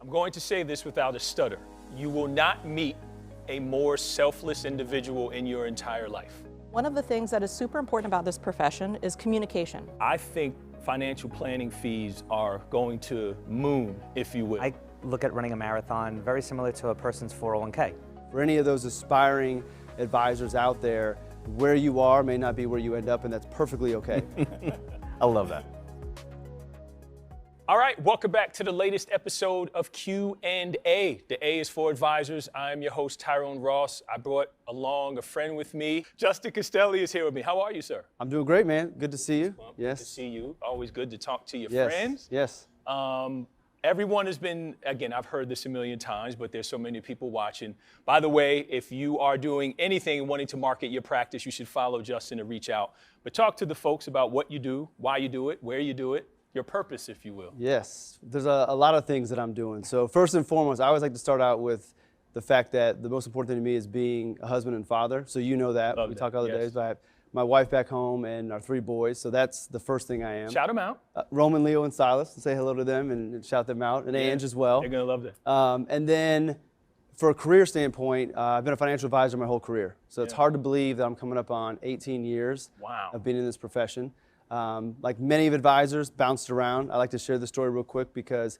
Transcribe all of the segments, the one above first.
I'm going to say this without a stutter. You will not meet a more selfless individual in your entire life. One of the things that is super important about this profession is communication. I think financial planning fees are going to moon, if you will. I look at running a marathon very similar to a person's 401k. For any of those aspiring advisors out there, where you are may not be where you end up, and that's perfectly okay. I love that. All right, welcome back to the latest episode of Q&A. The A is for advisors. I'm your host, Tyrone Ross. I brought along a friend with me. Justin Castelli is here with me. How are you, sir? I'm doing great, man. Good to see you. Well, Yes. Good to see you. Always good to talk to your Yes. friends. Yes. Everyone has been, again, I've heard this a million times, but there's so many people watching. By the way, if you are doing anything and wanting to market your practice, you should follow Justin to reach out. But talk to the folks about what you do, why you do it, where you do it, your purpose, if you will. Yes. There's a lot of things that I'm doing. So first and foremost, I always like to start out with the fact that the most important thing to me is being a husband and father. So you know that. Love we that. talk other Yes. days, but I have my wife back home and our 3 boys. So that's the first thing I am. Shout them out. Roman, Leo, and Silas. Say hello to them and shout them out. And Ange as well. They're going to love that. And then for a career standpoint, I've been a financial advisor my whole career. So it's hard to believe that I'm coming up on 18 years Wow. of being in this profession. Like many of advisors, bounced around. I like to share the story real quick because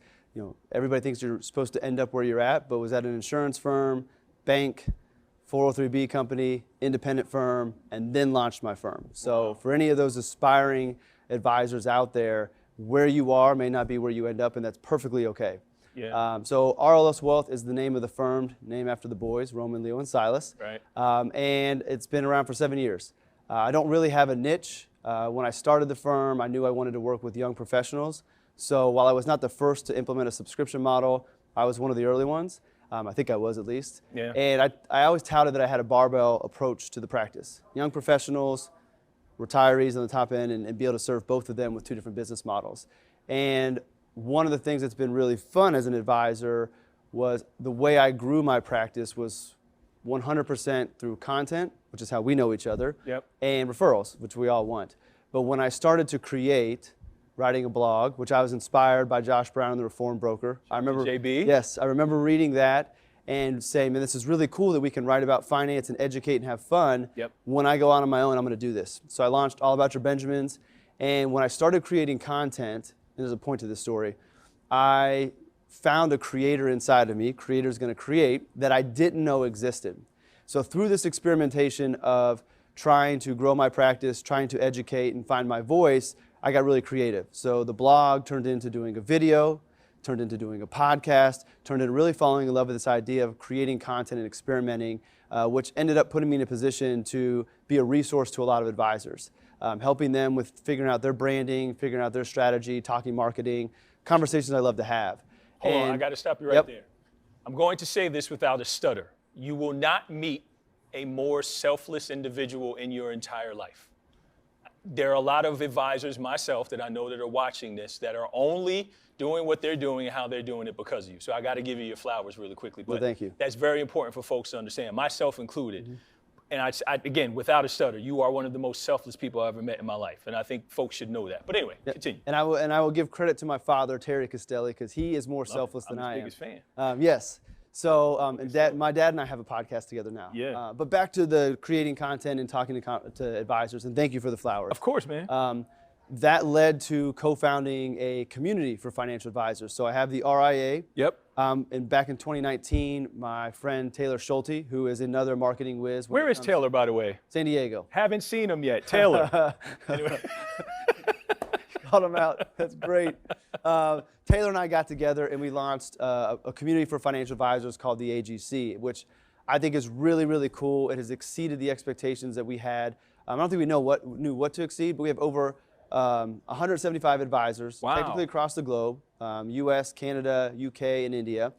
everybody thinks you're supposed to end up where you're at, but was at an insurance firm, bank, 403B company, independent firm, and then launched my firm. So for any of those aspiring advisors out there, where you are may not be where you end up, and that's perfectly okay. Yeah. So RLS Wealth is the name of the firm, named after the boys, Roman, Leo, and Silas. Right. And it's been around for 7 years. I don't really have a niche. When I started the firm, I knew I wanted to work with young professionals. So while I was not the first to implement a subscription model, I was one of the early ones. I think I was at least. Yeah. And I always touted that I had a barbell approach to the practice. Young professionals, retirees on the top end, and be able to serve both of them with 2 different business models. And one of the things that's been really fun as an advisor was the way I grew my practice was 100% through content, which is how we know each other, Yep. and referrals, which we all want. But when I started to create, writing a blog, which I was inspired by Josh Brown and the Reform Broker. I remember, JB? Yes, I remember reading that and saying, man, this is really cool that we can write about finance and educate and have fun. Yep. When I go out on my own, I'm going to do this. So I launched All About Your Benjamins, and when I started creating content, and there's a point to this story, I found a creator inside of me, creator's going to create, that I didn't know existed. So through this experimentation of trying to grow my practice, trying to educate and find my voice, I got really creative. So the blog turned into doing a video, turned into doing a podcast, turned into really falling in love with this idea of creating content and experimenting, which ended up putting me in a position to be a resource to a lot of advisors, helping them with figuring out their branding, figuring out their strategy, talking marketing, conversations I love to have. Hold on, I got to stop you right there. I'm going to say this without a stutter. You will not meet a more selfless individual in your entire life. There are a lot of advisors, myself, that I know that are watching this that are only doing what they're doing and how they're doing it because of you. So I got to give you your flowers really quickly. But well, thank you. That's very important for folks to understand, myself included. And I, again, without a stutter, you are one of the most selfless people I've ever met in my life. And I think folks should know that. But anyway, continue. And I will give credit to my father, Terry Castelli, because he is more selfless than I am. I'm his biggest fan. Yes. So my dad and I have a podcast together now. Yeah. But back to the creating content and talking to advisors, and thank you for the flowers. Of course, man. That led to co-founding a community for financial advisors. So I have the RIA. Yep. And back in 2019, my friend Taylor Schulte, who is another marketing whiz. Where is Taylor, by the way? San Diego. Haven't seen him yet. Taylor. Anyway. Called him out. That's great. Taylor and I got together and we launched a community for financial advisors called the AGC, which I think is really, really cool. It has exceeded the expectations that we had. I don't think we knew what to exceed, but we have over 175 advisors, technically across the globe, US, Canada, UK, and India.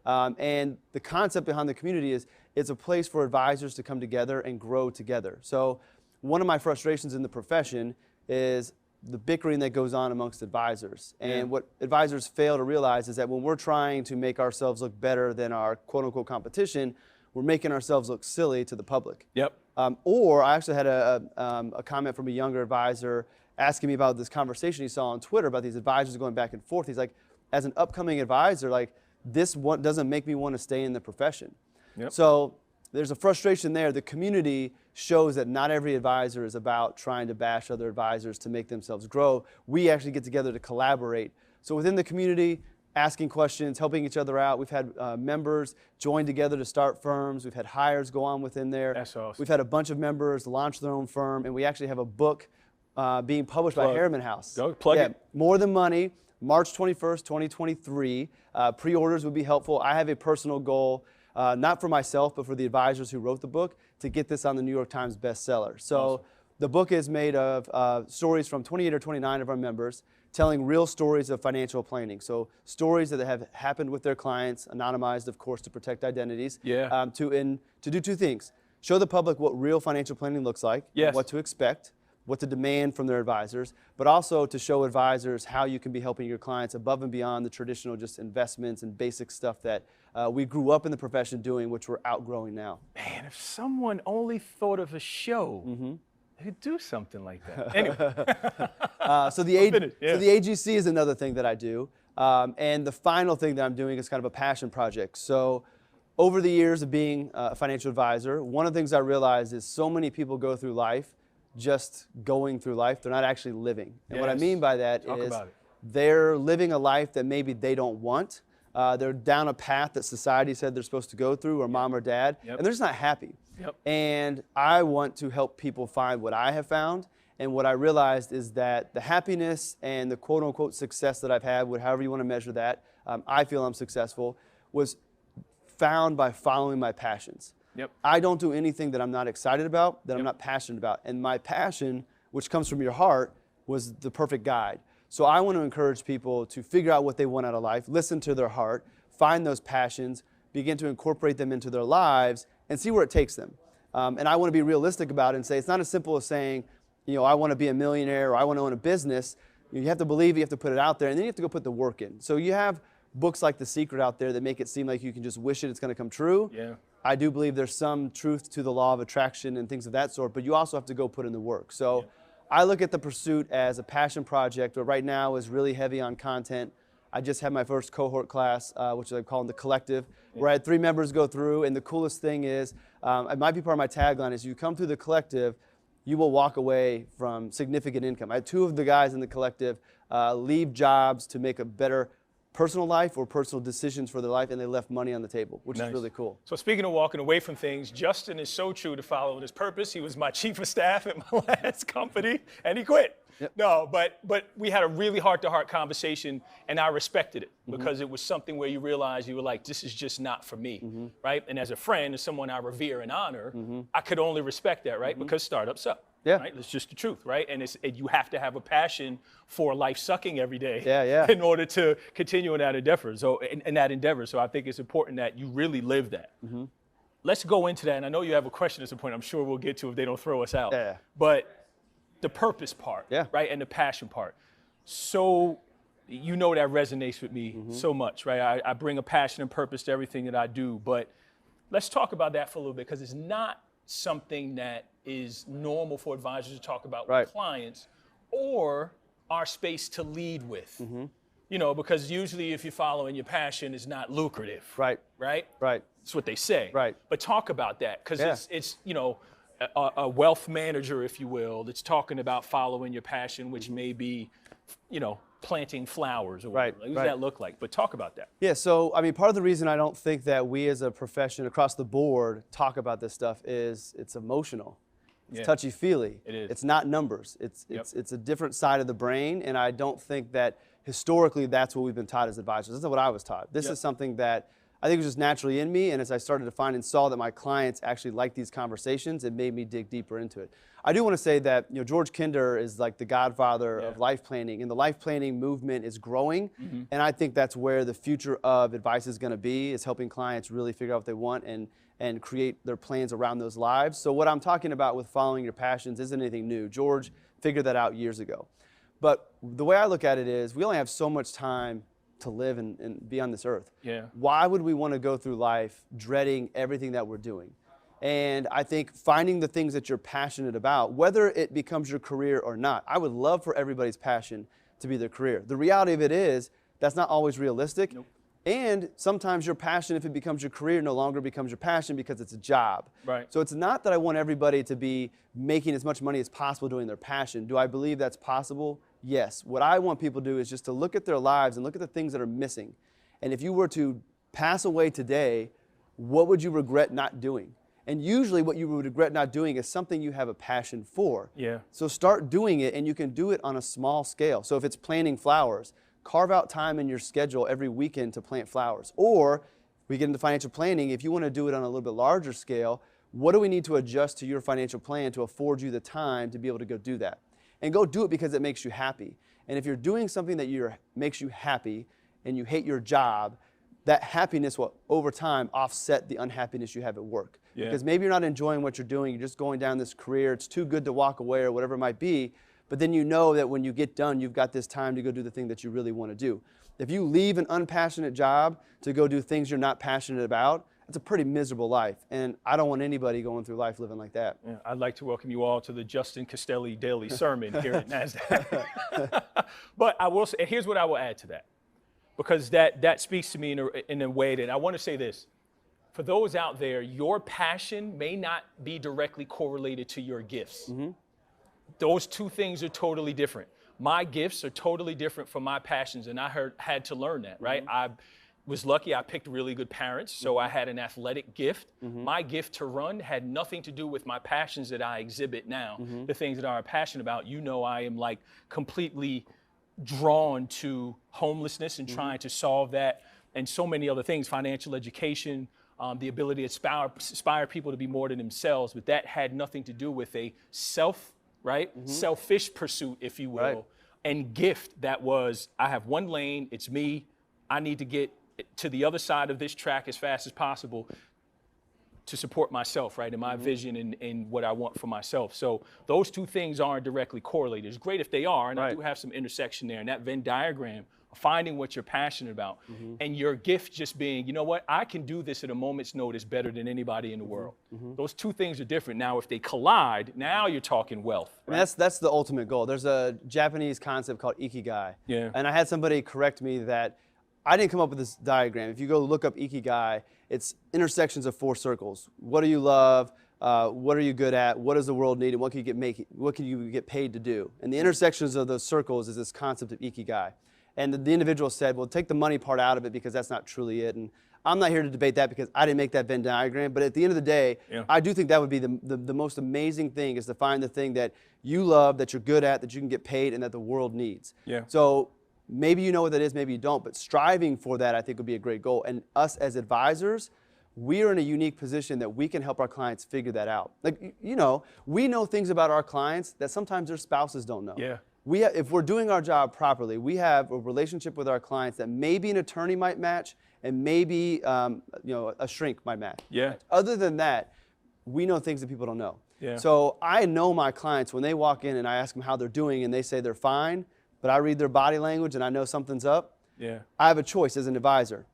And the concept behind the community is it's a place for advisors to come together and grow together. So one of my frustrations in the profession is the bickering that goes on amongst advisors. And what advisors fail to realize is that when we're trying to make ourselves look better than our quote-unquote competition, we're making ourselves look silly to the public. Yep. Or I actually had a comment from a younger advisor asking me about this conversation he saw on Twitter about these advisors going back and forth. He's like, as an upcoming advisor, like, this one doesn't make me want to stay in the profession. Yep. So there's a frustration there. The community shows that not every advisor is about trying to bash other advisors to make themselves grow. We actually get together to collaborate. So within the community, asking questions, helping each other out. We've had members join together to start firms. We've had hires go on within there. That's awesome. We've had a bunch of members launch their own firm, and we actually have a book being published by Harriman House. Go plug it. More Than Money, March 21st, 2023. Pre-orders would be helpful. I have a personal goal, not for myself, but for the advisors who wrote the book, to get this on the New York Times bestseller. So Awesome. the book is made of stories from 28 or 29 of our members, telling real stories of financial planning. So stories that have happened with their clients, anonymized, of course, to protect identities. Yeah. To do two things: show the public what real financial planning looks like, Yes. what to expect, what to demand from their advisors, but also to show advisors how you can be helping your clients above and beyond the traditional just investments and basic stuff that we grew up in the profession doing, which we're outgrowing now. Man, if someone only thought of a show, they'd do something like that. Anyway. So the AGC is another thing that I do. And the final thing that I'm doing is kind of a passion project. So over the years of being a financial advisor, one of the things I realized is so many people go through life just going through life. They're not actually living. And what I Yes. mean by that Talk is about it. they're living a life that maybe they don't want. They're down a path that society said they're supposed to go through, or mom or dad, Yep. and they're just not happy. Yep. And I want to help people find what I have found. And what I realized is that the happiness and the quote unquote success that I've had, however you want to measure that, I feel I'm successful, was found by following my passions. Yep. I don't do anything that I'm not excited about, that I'm not passionate about. And my passion, which comes from your heart, was the perfect guide. So I want to encourage people to figure out what they want out of life, listen to their heart, find those passions, begin to incorporate them into their lives, and see where it takes them. And I want to be realistic about it and say it's not as simple as saying, I want to be a millionaire or I want to own a business. You have to believe, you have to put it out there, and then you have to go put the work in. So you have books like The Secret out there that make it seem like you can just wish it's going to come true. Yeah. I do believe there's some truth to the law of attraction and things of that sort, but you also have to go put in the work. So I look at the pursuit as a passion project, but right now is really heavy on content. I just had my first cohort class, which I'm calling the Collective, where I had 3 members go through, and the coolest thing is, it might be part of my tagline, is you come through the Collective, you will walk away from significant income. I had 2 of the guys in the Collective leave jobs to make a better personal life or personal decisions for their life, and they left money on the table, which Nice. is really cool. So speaking of walking away from things, Justin is so true to following his purpose. He was my chief of staff at my last company, and he quit. Yep. No, but we had a really heart-to-heart conversation, and I respected it because it was something where you realized you were like, this is just not for me, right? And as a friend, as someone I revere and honor, I could only respect that, right? Because startups suck. Yeah. Right? That's just the truth, right? And you have to have a passion for life sucking every day in order to continue in that endeavor. So I think it's important that you really live that. Let's go into that. And I know you have a question at some point I'm sure we'll get to if they don't throw us out. Yeah. But the purpose part, right? And the passion part. So that resonates with me so much, right? I bring a passion and purpose to everything that I do. But let's talk about that for a little bit, because it's not something that is normal for advisors to talk about with clients or our space to lead with. Because usually if you're following your passion, it's not lucrative. Right? That's what they say. But talk about that, because it's a wealth manager, if you will, that's talking about following your passion, which may be, planting flowers or whatever. What does that look like? But talk about that. Yeah, so part of the reason I don't think that we as a profession across the board talk about this stuff is it's emotional. It's touchy-feely. It is. It's not numbers. It's a different side of the brain, and I don't think that historically that's what we've been taught as advisors. This is what I was taught. This is something that I think was just naturally in me, and as I started to find and saw that my clients actually like these conversations, it made me dig deeper into it. I do want to say that George Kinder is like the godfather of life planning, and the life planning movement is growing, and I think that's where the future of advice is going to be, is helping clients really figure out what they want and create their plans around those lives. So what I'm talking about with following your passions isn't anything new. George figured that out years ago. But the way I look at it is we only have so much time to live and be on this earth. Why would we want to go through life dreading everything that we're doing? And I think finding the things that you're passionate about, whether it becomes your career or not, I would love for everybody's passion to be their career. The reality of it is that's not always realistic. And sometimes your passion, if it becomes your career, no longer becomes your passion because it's a job. Right. So it's not that I want everybody to be making as much money as possible doing their passion. Do I believe that's possible? Yes. What I want people to do is just to look at their lives and look at the things that are missing. And if you were to pass away today, what would you regret not doing? And usually what you would regret not doing is something you have a passion for. Yeah. So start doing it, and you can do it on a small scale. So if it's planting flowers, carve out time in your schedule every weekend to plant flowers. Or we get into financial planning, if you want to do it on a little bit larger scale, what do we need to adjust to your financial plan to afford you the time to be able to go do that? And go do it because it makes you happy. And if you're doing something that makes you happy and you hate your job, that happiness will, over time, offset the unhappiness you have at work. Yeah. Because maybe you're not enjoying what you're doing, you're just going down this career, it's too good to walk away or whatever it might be, but then you know that when you get done, you've got this time to go do the thing that you really want to do. If you leave an unpassionate job to go do things you're not passionate about, it's a pretty miserable life. And I don't want anybody going through life living like that. Yeah, I'd like to welcome you all to the Justin Castelli Daily Sermon here at NASDAQ. But I will say, and here's what I will add to that, because that speaks to me in a way that I want to say this. For those out there, your passion may not be directly correlated to your gifts. Mm-hmm. Those two things are totally different. My gifts are totally different from my passions, and I had to learn that, right? Mm-hmm. I was lucky I picked really good parents, so I had an athletic gift. Mm-hmm. My gift to run had nothing to do with my passions that I exhibit now, mm-hmm. the things that I'm passionate about. You know, I am like completely drawn to homelessness and mm-hmm. trying to solve that, and so many other things, financial education, the ability to inspire people to be more than themselves, but that had nothing to do with a selfish pursuit, if you will, right. and gift that was, I have one lane, it's me, I need to get to the other side of this track as fast as possible to support myself, right, and my mm-hmm. vision and what I want for myself. So those two things aren't directly correlated. It's great if they are, and right. I do have some intersection there. And that Venn diagram, finding what you're passionate about, mm-hmm. and your gift just being, you know what, I can do this at a moment's notice better than anybody in the world. Mm-hmm. Those two things are different. Now, if they collide, now you're talking wealth. Right? I mean, that's the ultimate goal. There's a Japanese concept called ikigai. Yeah. And I had somebody correct me that I didn't come up with this diagram. If you go look up ikigai, it's intersections of 4 circles. What do you love? What are you good at? What does the world need? And what can you get paid to do? And the intersections of those circles is this concept of ikigai. And the individual said, well, take the money part out of it because that's not truly it. And I'm not here to debate that because I didn't make that Venn diagram. But at the end of the day, yeah. I do think that would be the most amazing thing, is to find the thing that you love, that you're good at, that you can get paid, and that the world needs. Yeah. So maybe you know what that is, maybe you don't. But striving for that, I think, would be a great goal. And us as advisors, we are in a unique position that we can help our clients figure that out. Like, you know, we know things about our clients that sometimes their spouses don't know. Yeah. If we're doing our job properly, we have a relationship with our clients that maybe an attorney might match and maybe a shrink might match. Yeah. Other than that, we know things that people don't know. Yeah. So I know my clients when they walk in and I ask them how they're doing and they say they're fine, but I read their body language and I know something's up. Yeah. I have a choice as an advisor.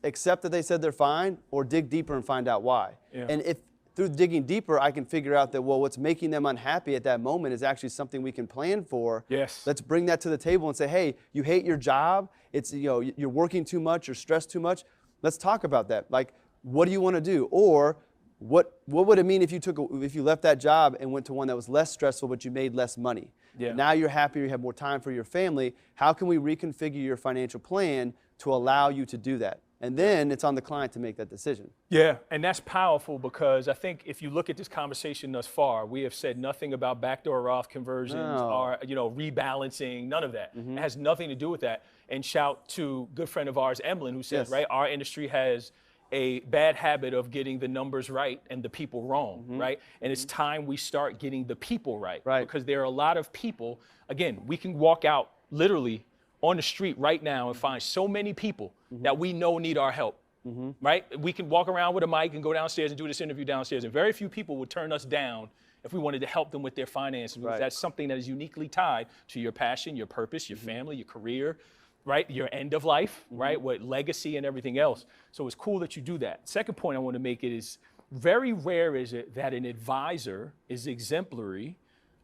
Accept that they said they're fine, or dig deeper and find out why. Yeah. And if through digging deeper, I can figure out that, well, what's making them unhappy at that moment is actually something we can plan for. Yes. Let's bring that to the table and say, hey, you hate your job. It's, you're working too much, you're stressed too much. Let's talk about that. Like, what do you want to do? Or what would it mean if you left that job and went to one that was less stressful, but you made less money? Yeah. Now you're happier, you have more time for your family. How can we reconfigure your financial plan to allow you to do that? And then it's on the client to make that decision. Yeah, and that's powerful, because I think if you look at this conversation thus far, we have said nothing about backdoor Roth conversions or rebalancing, none of that. Mm-hmm. It has nothing to do with that. And shout to a good friend of ours, Emlyn, who says, right, our industry has a bad habit of getting the numbers right and the people wrong, mm-hmm. right? And it's time we start getting the people right. Because there are a lot of people, again, we can walk out literally on the street right now and find so many people mm-hmm. that we know need our help, mm-hmm. right? We can walk around with a mic and go downstairs and do this interview downstairs, and very few people would turn us down if we wanted to help them with their finances, because that's something that is uniquely tied to your passion, your purpose, your mm-hmm. family, your career, right? Your end of life, mm-hmm. right? What legacy and everything else. So it's cool that you do that. Second point I want to make is, very rare is it that an advisor is exemplary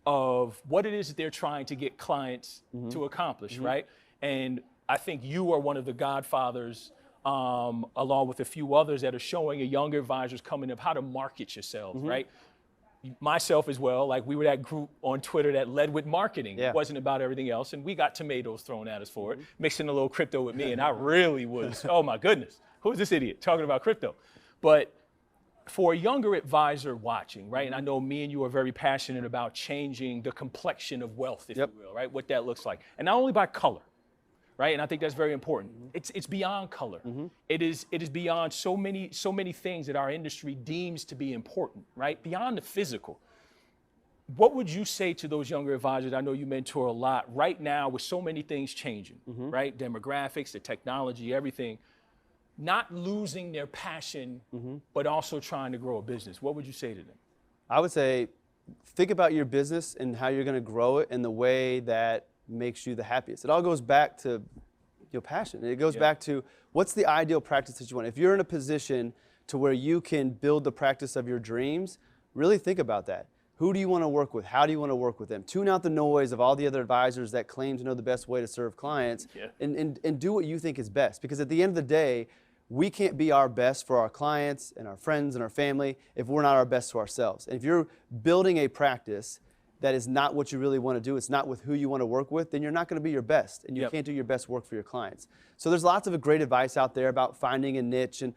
of what it is that they're trying to get clients mm-hmm. to accomplish, mm-hmm. right? And I think you are one of the godfathers, along with a few others that are showing younger advisors coming up how to market yourselves, right? Myself as well, like we were that group on Twitter that led with marketing. Yeah. It wasn't about everything else, and we got tomatoes thrown at us for it, mixing a little crypto with me, and I really was, oh my goodness, who's this idiot talking about crypto? But for a younger advisor watching, right, and I know me and you are very passionate about changing the complexion of wealth, if you will, right, what that looks like, and not only by color, right? And I think that's very important. It's beyond color. It is beyond so many things that our industry deems to be important, right? Beyond the physical. What would you say to those younger advisors? I know you mentor a lot right now with so many things changing, right? Demographics, the technology, everything. Not losing their passion, but also trying to grow a business. What would you say to them? I would say, think about your business and how you're going to grow it in the way that makes you the happiest. It all goes back to your passion. It goes back to what's the ideal practice that you want. If you're in a position to where you can build the practice of your dreams, really think about that. Who do you want to work with? How do you want to work with them? Tune out the noise of all the other advisors that claim to know the best way to serve clients, and do what you think is best. Because at the end of the day, we can't be our best for our clients and our friends and our family if we're not our best to ourselves. And if you're building a practice that is not what you really want to do, it's not with who you want to work with, then you're not going to be your best, and you can't do your best work for your clients. So there's lots of great advice out there about finding a niche, and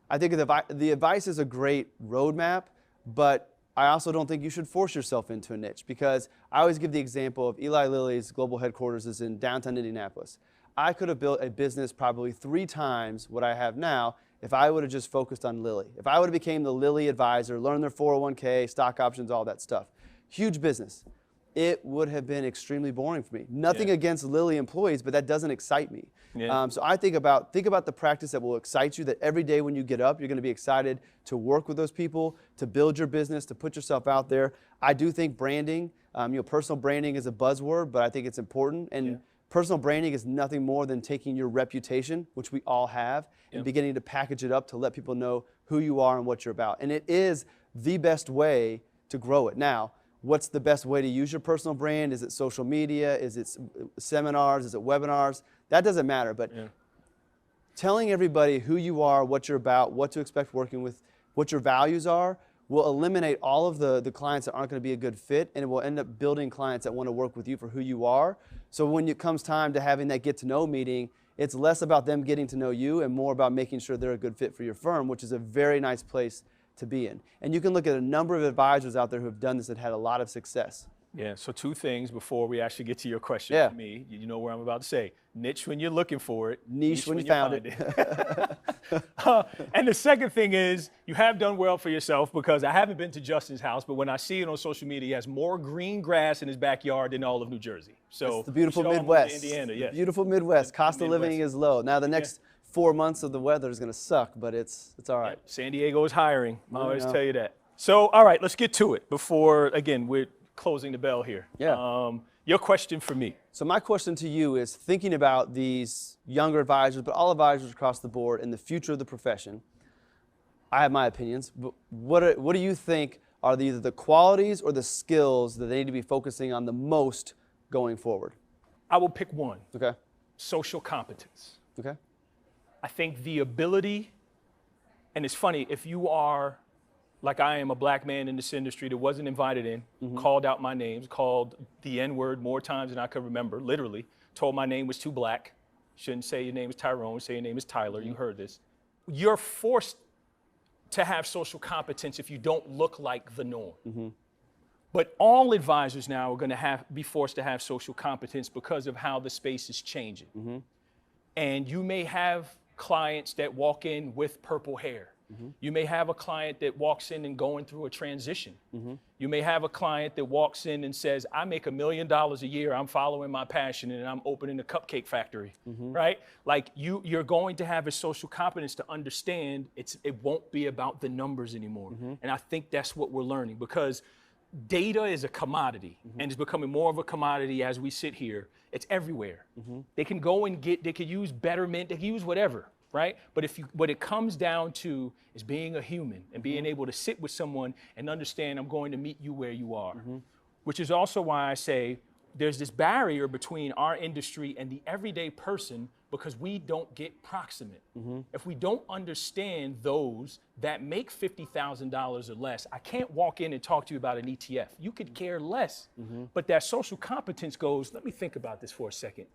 I think the advice is a great roadmap, but I also don't think you should force yourself into a niche, because I always give the example of Eli Lilly's global headquarters is in downtown Indianapolis. I could have built a business probably 3 times what I have now if I would have just focused on Lilly. If I would have became the Lilly advisor, learned their 401k, stock options, all that stuff. Huge business. It would have been extremely boring for me. Nothing against Lilly employees, but that doesn't excite me. So I think about the practice that will excite you, that every day when you get up, you're going to be excited to work with those people, to build your business, to put yourself out there. I do think branding, personal branding is a buzzword, but I think it's important. And personal branding is nothing more than taking your reputation, which we all have, and beginning to package it up to let people know who you are and what you're about. And it is the best way to grow it. Now, what's the best way to use your personal brand? Is it social media? Is it seminars? Is it webinars? That doesn't matter, but telling everybody who you are, what you're about, what to expect working with, what your values are, will eliminate all of the clients that aren't going to be a good fit, and it will end up building clients that want to work with you for who you are. So when it comes time to having that get-to-know meeting, it's less about them getting to know you and more about making sure they're a good fit for your firm, which is a very nice place to be in. And you can look at a number of advisors out there who have done this and had a lot of success. Yeah, so 2 things before we actually get to your question for me. You know where I'm about to say. Niche when you're looking for it. Niche when you found it. And the second thing is, you have done well for yourself, because I haven't been to Justin's house, but when I see it on social media, he has more green grass in his backyard than all of New Jersey. So it's the beautiful we should all move Midwest. to Indiana, yes. Beautiful Midwest. Cost of living is low. Now the next 4 months of the weather is going to suck, but it's all right. San Diego is hiring. I always tell you that. So, all right, let's get to it before, again, we're closing the bell here. Your question for me. So my question to you is, thinking about these younger advisors, but all advisors across the board, and the future of the profession. I have my opinions, but what do you think are either the qualities or the skills that they need to be focusing on the most going forward? I will pick one. Okay. Social competence. Okay. I think the ability, and it's funny, if you are, like I am, a black man in this industry that wasn't invited in, called out my names, called the N-word more times than I could remember, literally, told my name was too black. Shouldn't say your name is Tyrone, say your name is Tyler. You heard this. You're forced to have social competence if you don't look like the norm. But all advisors now are going to be forced to have social competence because of how the space is changing. And you may have clients that walk in with purple hair. You may have a client that walks in and going through a transition. You may have a client that walks in and says, I make $1 million a year, I'm following my passion, and I'm opening a cupcake factory, right? Like you're going to have a social competence to understand it won't be about the numbers anymore. And I think that's what we're learning, because data is a commodity, and it's becoming more of a commodity as we sit here. It's everywhere. They can go and they can use Betterment, they can use whatever, right? But what it comes down to is being a human and being able to sit with someone and understand, I'm going to meet you where you are. Which is also why I say, there's this barrier between our industry and the everyday person because we don't get proximate. If we don't understand those that make $50,000 or less, I can't walk in and talk to you about an ETF. You could care less. But that social competence goes, let me think about this for a second.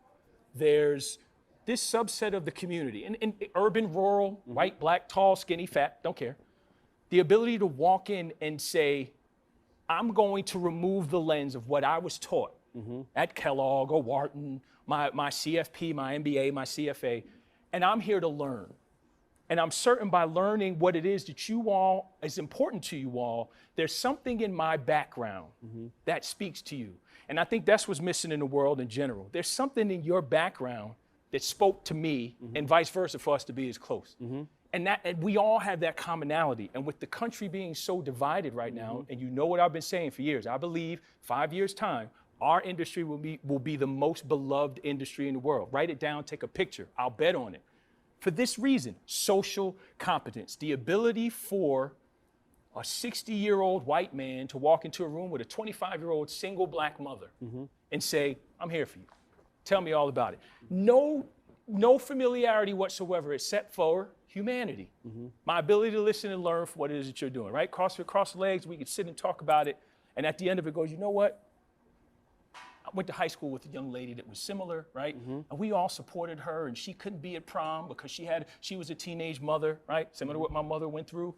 There's this subset of the community, in urban, rural, white, black, tall, skinny, fat, don't care. The ability to walk in and say, I'm going to remove the lens of what I was taught at Kellogg or Wharton, my CFP, my MBA, my CFA, and I'm here to learn. And I'm certain by learning what it is that you all is important to you all, there's something in my background that speaks to you. And I think that's what's missing in the world in general. There's something in your background that spoke to me and vice versa for us to be as close. And we all have that commonality. And with the country being so divided right now, and you know what I've been saying for years, I believe 5 years' time, our industry will be the most beloved industry in the world. Write it down, take a picture. I'll bet on it. For this reason, social competence, the ability for a 60-year-old white man to walk into a room with a 25-year-old single black mother and say, I'm here for you. Tell me all about it. No familiarity whatsoever except for humanity. My ability to listen and learn for what it is that you're doing, right? Cross the legs, we could sit and talk about it. And at the end of it goes, you know what? I went to high school with a young lady that was similar, right? And we all supported her, and she couldn't be at prom because she was a teenage mother, right? Similar to what my mother went through.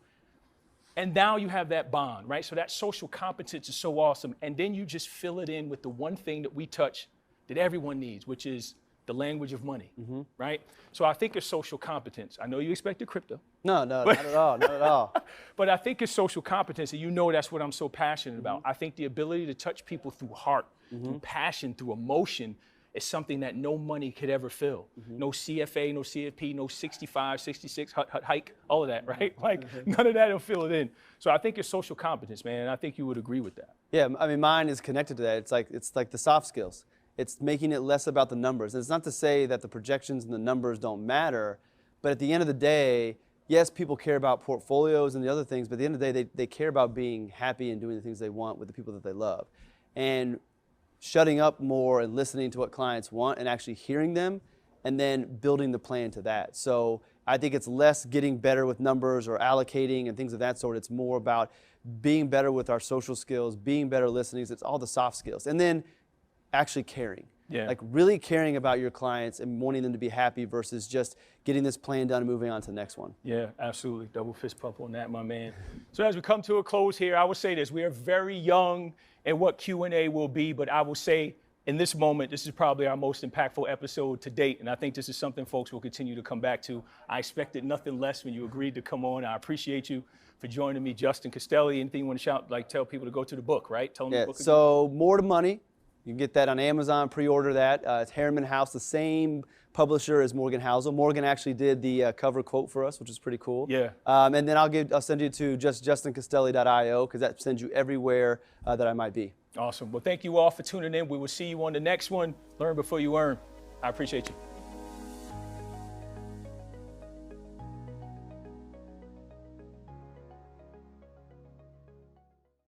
And now you have that bond, right? So that social competence is so awesome. And then you just fill it in with the one thing that we touch that everyone needs, which is the language of money, right? So I think it's social competence. I know you expected crypto. No, not at all, not at all. But I think it's social competence, and you know that's what I'm so passionate about. I think the ability to touch people through heart, through passion, through emotion is something that no money could ever fill. No CFA, no CFP, no 65, 66, hike, all of that, right? Like none of that will fill it in. So I think it's social competence, man, and I think you would agree with that. Yeah, I mean, mine is connected to that. It's like the soft skills. It's making it less about the numbers. And it's not to say that the projections and the numbers don't matter, but at the end of the day, yes, people care about portfolios and the other things, but at the end of the day, they care about being happy and doing the things they want with the people that they love. And shutting up more and listening to what clients want and actually hearing them and then building the plan to that. So I think it's less getting better with numbers or allocating and things of that sort. It's more about being better with our social skills, being better listenings. It's all the soft skills. And then actually caring. Yeah. Like really caring about your clients and wanting them to be happy versus just getting this plan done and moving on to the next one. Yeah, absolutely. Double fist pump on that, my man. So as we come to a close here, I would say this. We are very young in what Q&A will be, but I will say in this moment, this is probably our most impactful episode to date, and I think this is something folks will continue to come back to. I expected nothing less when you agreed to come on. I appreciate you for joining me, Justin Castelli. Anything you want to shout, like tell people to go to the book, right? Tell them the book again. So More to Money. You can get that on Amazon, pre-order that. It's Harriman House, the same publisher as Morgan Housel. Morgan actually did the cover quote for us, which is pretty cool. Yeah. And then I'll send you to justjustincastelli.io because that sends you everywhere that I might be. Awesome. Well, thank you all for tuning in. We will see you on the next one. Learn before you earn. I appreciate you.